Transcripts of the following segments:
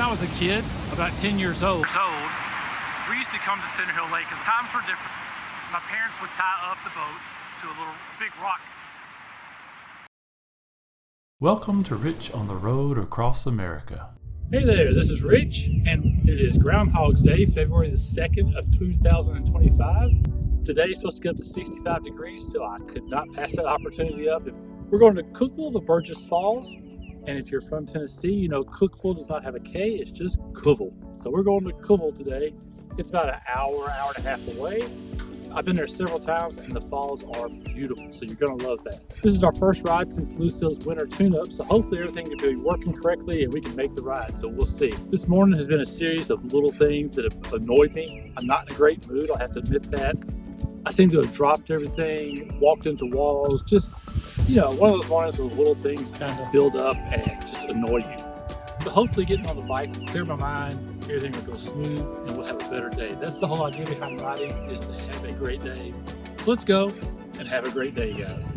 I was a kid, about 10 years old, we used to come to Center Hill Lake because times were different. My parents would tie up the boat to a little big rock. Welcome to Rich on the Road Across America. Hey there, this is Rich, and it is Groundhog's Day, February the 2nd of 2025. Today is supposed to get up to 65 degrees, so I could not pass that opportunity up. We're going to Cookeville, the Burgess Falls, and if you're from Tennessee, you know Cookeville does not have a K, it's just Cookeville. So we're going to Cookeville today. It's about an hour and a half away. I've been there several times, and the falls are beautiful, so you're going to love that. This is our first ride since Lucille's winter tune-up, so hopefully everything will be working correctly and we can make the ride, so we'll see. This morning has been a series of little things that have annoyed me. I'm not in a great mood, I'll have to admit that. I seem to have dropped everything, walked into walls, just, one of those mornings where little things kind of build up and just annoy you. So hopefully getting on the bike will clear my mind, everything will go smooth, and we'll have a better day. That's the whole idea behind riding, is to have a great day. So let's go and have a great day, guys.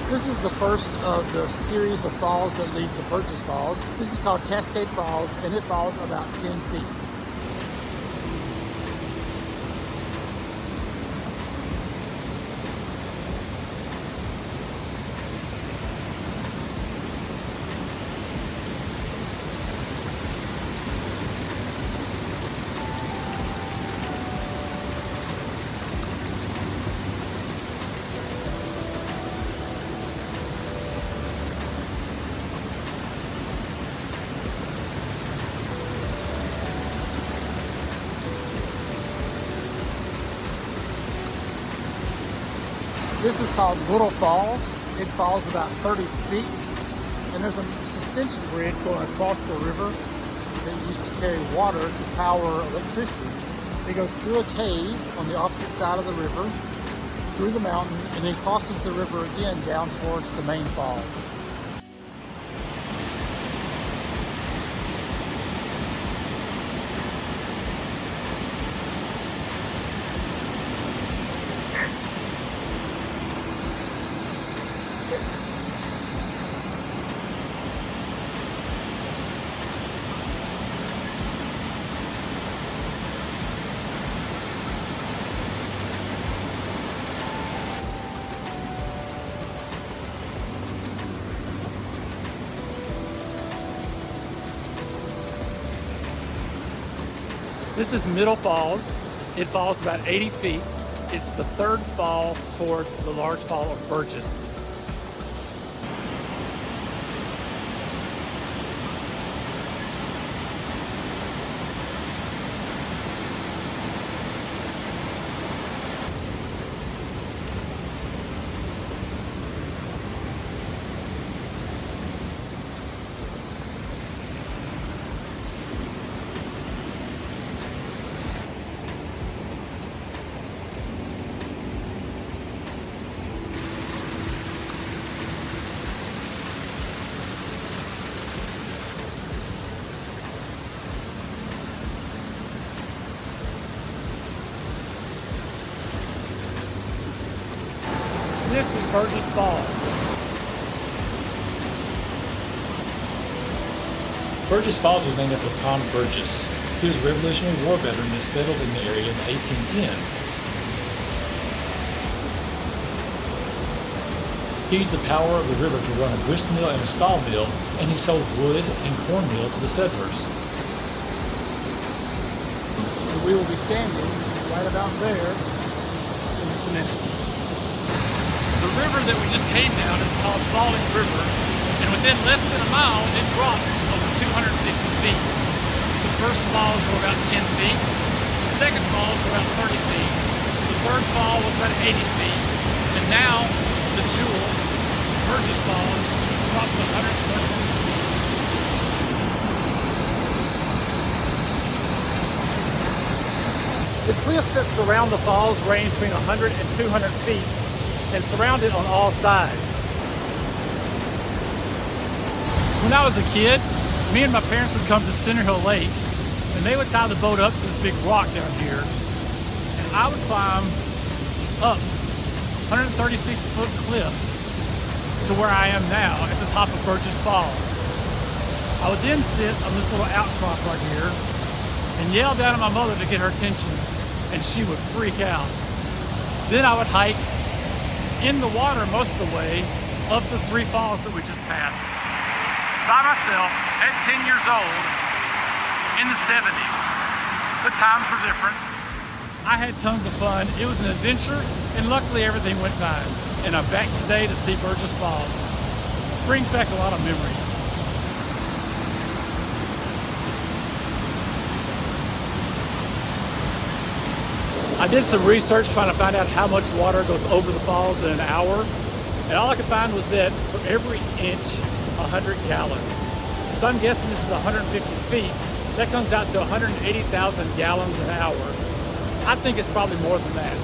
This is the first of the series of falls that lead to Burgess Falls. This is called Cascade Falls, and it falls about 10 feet. This is called Little Falls. It falls about 30 feet. And there's a suspension bridge going across the river that used to carry water to power electricity. It goes through a cave on the opposite side of the river, through the mountain, and then crosses the river again down towards the main fall. This is Middle Falls. It falls about 80 feet. It's the third fall toward the large fall of Burgess. This is Burgess Falls. Burgess Falls was named after Tom Burgess. He was a Revolutionary War veteran that settled in the area in the 1810s. He used the power of the river to run a grist mill and a sawmill, and he sold wood and cornmeal to the settlers. We will be standing right about there in just a minute. The river that we just came down is called Falling River, and within less than a mile, it drops over 250 feet. The first falls were about 10 feet, the second falls were about 30 feet, the third fall was about 80 feet, and now the jewel, Burgess Falls, drops 136 feet. The cliffs that surround the falls range between 100 and 200 feet and surrounded on all sides. When I was a kid, me and my parents would come to Center Hill Lake, and they would tie the boat up to this big rock down here, and I would climb up 136-foot cliff to where I am now at the top of Burgess Falls. I would then sit on this little outcrop right here and yell down at my mother to get her attention, and she would freak out. Then I would hike in the water most of the way up the three falls that we just passed. By myself at 10 years old in the 70s. The times were different. I had tons of fun. It was an adventure, and luckily everything went fine. And I'm back today to see Burgess Falls. Brings back a lot of memories. I did some research trying to find out how much water goes over the falls in an hour, and all I could find was that for every inch, 100 gallons. So I'm guessing this is 150 feet. That comes out to 180,000 gallons an hour. I think it's probably more than that.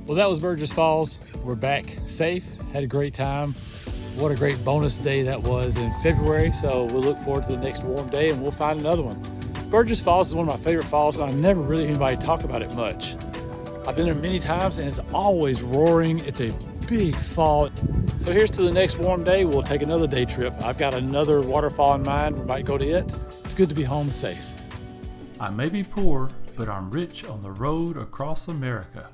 Well, that was Burgess Falls. We're back safe, had a great time. what a great bonus day that was in February. So we'll look forward to the next warm day and we'll find another one. Burgess Falls is one of my favorite falls, and I never really hear anybody talk about it much. I've been there many times and it's always roaring. It's a big fall. So here's to the next warm day. We'll take another day trip. I've got another waterfall in mind. We might go to it. It's good to be home safe. I may be poor, but I'm rich on the road across America.